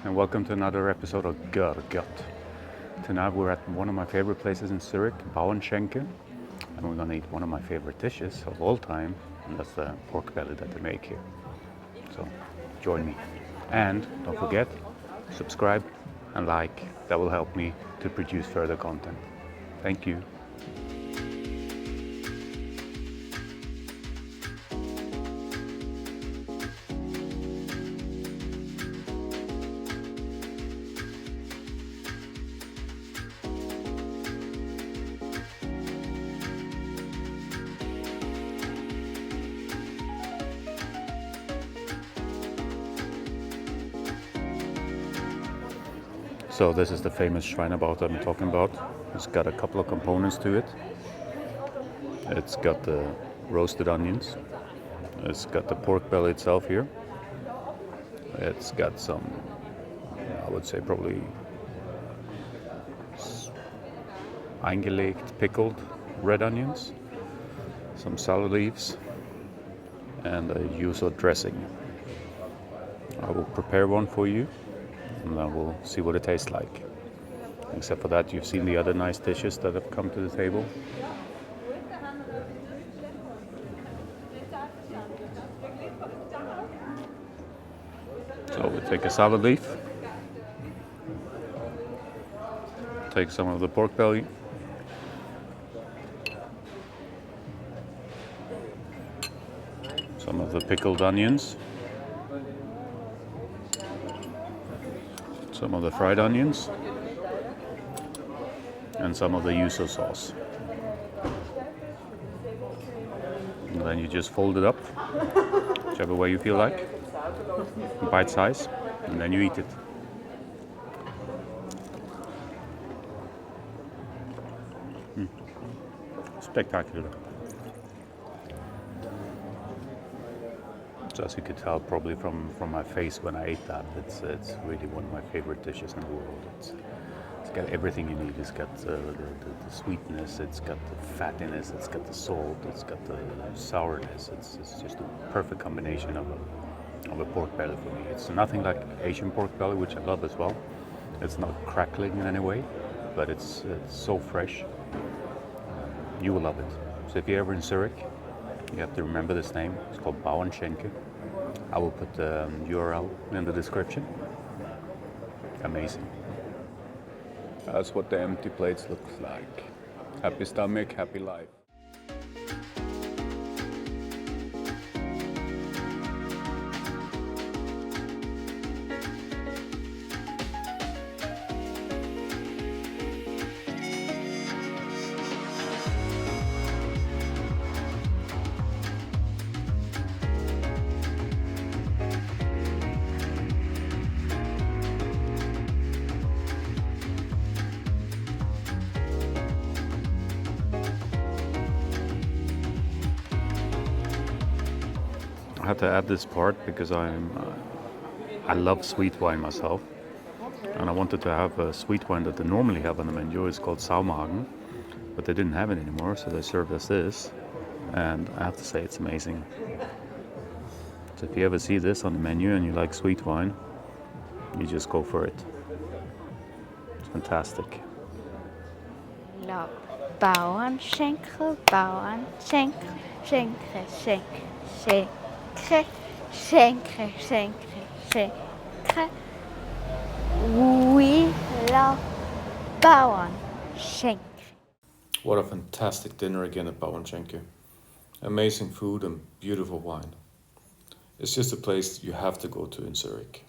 and welcome to another episode of Görgött. Tonight we're at one of my favorite places in Zurich, Bauernschänke, and we're gonna eat one of my favorite dishes of all time, and that's the pork belly that they make here. So join me. And don't forget, subscribe and like. That will help me to produce further content. Thank you. So this is the famous Schweinebraut I'm talking about. It's got a couple of components to it. It's got the roasted onions. It's got the pork belly itself here. It's got some, I would say probably eingelegt, pickled red onions, some salad leaves, and a yuzu dressing. I will prepare one for you, and then we'll see what it tastes like. Except for that, you've seen the other nice dishes that have come to the table. So we take a salad leaf, take some of the pork belly, some of the pickled onions, some of the fried onions, and some of the yuzu sauce. And then you just fold it up, whichever way you feel like, bite size, and then you eat it. Spectacular. So as you could tell probably from my face when I ate that, it's really one of my favorite dishes in the world. It's got everything you need. It's got the sweetness, it's got the fattiness, it's got the salt, it's got the sourness. It's just a perfect combination of a pork belly for me. It's nothing like Asian pork belly, which I love as well. It's not crackling in any way, but it's so fresh. You will love it. So if you're ever in Zurich, you have to remember this name. It's called Bauernschänke. I will put the URL in the description. Amazing. That's what the empty plates look like. Happy stomach, happy life. I had to add this part because I love sweet wine myself, and I wanted to have a sweet wine that they normally have on the menu. It's called Salmagen, but they didn't have it anymore, so they served us this, and I have to say it's amazing. So if you ever see this on the menu and you like sweet wine, you just go for it. It's fantastic. Love Bauernschenkel, Bauernschenkel, Schenke, Schenke, Schenke, Schenke, Schenke, Schenke. We love Bauernschenke. What a fantastic dinner again at Bauernschänke. Amazing food and beautiful wine. It's just a place you have to go to in Zurich.